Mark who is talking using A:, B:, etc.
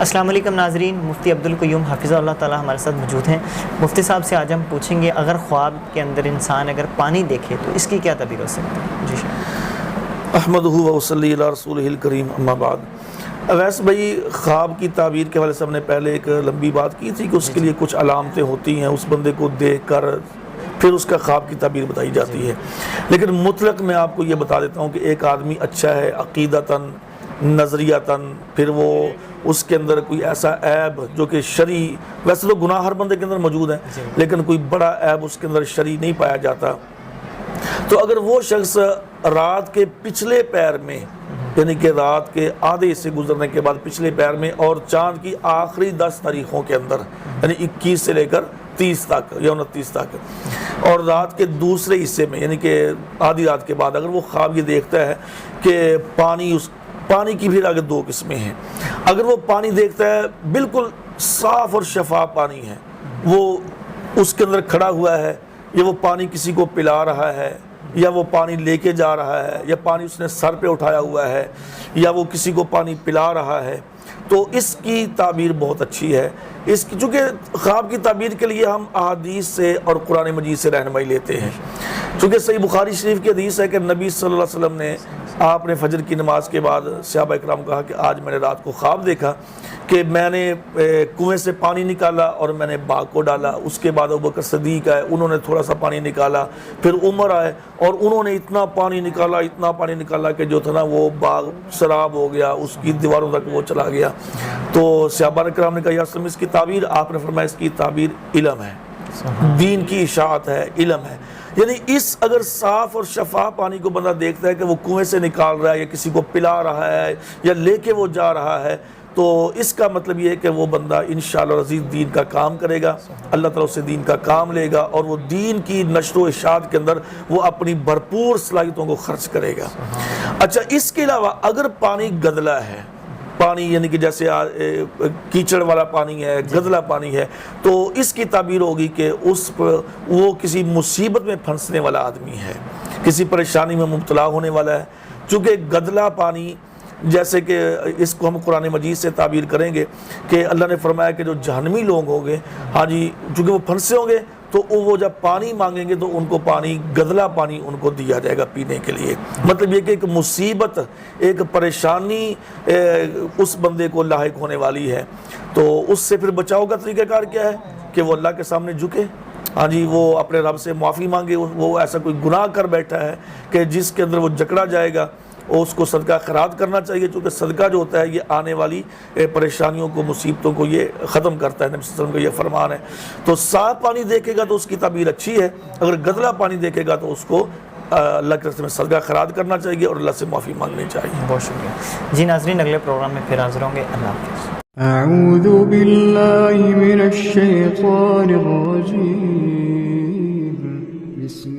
A: السلام علیکم ناظرین، مفتی عبدالقیوم حافظہ اللہ تعالی ہمارے ساتھ موجود ہیں۔ مفتی صاحب سے آج ہم پوچھیں گے اگر خواب کے اندر انسان اگر پانی دیکھے تو اس کی کیا تعبیر ہو سکتی ہے؟ جی
B: احمدہ و صلی علی رسولہ الکریم، اما بعد۔ ویسے بھائی خواب کی تعبیر کے والے سے ہم نے پہلے ایک لمبی بات کی تھی کہ اس کے لیے کچھ علامتیں ہوتی ہیں، اس بندے کو دیکھ کر پھر اس کا خواب کی تعبیر بتائی جاتی ہے۔ لیکن مطلق میں آپ کو یہ بتا دیتا ہوں کہ ایک آدمی اچھا ہے عقیدتاً، نظریتاً، پھر وہ اس کے اندر کوئی ایسا عیب جو کہ شرعی، ویسے تو گناہ ہر بندے کے اندر موجود ہیں لیکن کوئی بڑا عیب اس کے اندر شرعی نہیں پایا جاتا، تو اگر وہ شخص رات کے پچھلے پیر میں، یعنی کہ رات کے آدھے حصے گزرنے کے بعد پچھلے پیر میں اور چاند کی آخری 10 تاریخوں کے اندر، یعنی 21 سے لے کر 30 تک یا 29 تک، اور رات کے دوسرے حصے میں یعنی کہ آدھی رات کے بعد اگر وہ خواب یہ دیکھتا ہے کہ پانی کی بھی آگے 2 قسمیں ہیں، اگر وہ پانی دیکھتا ہے بالکل صاف اور شفاف پانی ہے، وہ اس کے اندر کھڑا ہوا ہے، یا وہ پانی کسی کو پلا رہا ہے، یا وہ پانی لے کے جا رہا ہے، یا پانی اس نے سر پہ اٹھایا ہوا ہے، یا وہ کسی کو پانی پلا رہا ہے، تو اس کی تعبیر بہت اچھی ہے۔ چونکہ خواب کی تعبیر کے لیے ہم احادیث سے اور قرآن مجید سے رہنمائی لیتے ہیں، چونکہ صحیح بخاری شریف کی حدیث ہے کہ نبی صلی اللہ علیہ وسلم نے آپ نے فجر کی نماز کے بعد صحابہ اکرام کہا کہ آج میں نے رات کو خواب دیکھا کہ میں نے کنویں سے پانی نکالا اور میں نے باغ کو ڈالا، اس کے بعد ابوبکر صدیق آئے، انہوں نے تھوڑا سا پانی نکالا، پھر عمر آئے اور انہوں نے اتنا پانی نکالا کہ جو تھا نا وہ باغ سراب ہو گیا، اس کی دیواروں تک وہ چلا گیا۔ تو صحابہ اکرام نے کہا یا رسول اللہ اس کی تعبیر، آپ نے فرمایا اس کی تعبیر علم ہے، دین کی اشاعت ہے، علم ہے۔ یعنی اس اگر صاف اور شفاف پانی کو بندہ دیکھتا ہے کہ وہ کنویں سے نکال رہا ہے یا کسی کو پلا رہا ہے یا لے کے وہ جا رہا ہے، تو اس کا مطلب یہ ہے کہ وہ بندہ انشاءاللہ عزیز دین کا کام کرے گا، اللہ تعالیٰ سے دین کا کام لے گا اور وہ دین کی نشر و اشاعت کے اندر وہ اپنی بھرپور صلاحیتوں کو خرچ کرے گا۔ اچھا، اس کے علاوہ اگر پانی گدلا ہے، پانی یعنی کہ جیسے کیچڑ والا پانی ہے، گدلا پانی ہے، تو اس کی تعبیر ہوگی کہ وہ کسی مصیبت میں پھنسنے والا آدمی ہے، کسی پریشانی میں مبتلا ہونے والا ہے۔ چونکہ گدلا پانی، جیسے کہ اس کو ہم قرآن مجید سے تعبیر کریں گے کہ اللہ نے فرمایا کہ جو جہنمی لوگ ہوں گے، ہاں جی، چونکہ وہ پھنسے ہوں گے تو وہ جب پانی مانگیں گے تو ان کو پانی، گدلا پانی ان کو دیا جائے گا پینے کے لیے۔ مطلب یہ کہ ایک مصیبت، ایک پریشانی اس بندے کو لاحق ہونے والی ہے، تو اس سے پھر بچاؤ کا طریقہ کار کیا ہے کہ وہ اللہ کے سامنے جھکے، ہاں جی، وہ اپنے رب سے معافی مانگے۔ وہ ایسا کوئی گناہ کر بیٹھا ہے کہ جس کے اندر وہ جکڑا جائے گا، اس کو صدقہ خیرات کرنا چاہیے، چونکہ صدقہ جو ہوتا ہے یہ آنے والی پریشانیوں کو، مصیبتوں کو یہ ختم کرتا ہے، نبی صلی اللہ علیہ وسلم کا یہ فرمان ہے۔ تو صاف پانی دیکھے گا تو اس کی تعبیر اچھی ہے، اگر گدلا پانی دیکھے گا تو اس کو اللہ کے راستے میں صدقہ خیرات کرنا چاہیے اور اللہ سے معافی مانگنی چاہیے۔
A: بہت شکریہ جی ناظرین، اگلے پروگرام میں پھر حاضر ہوں گے۔ اللہ حافظ۔
C: اعوذ باللہ من الشیطان الرجیم، بسم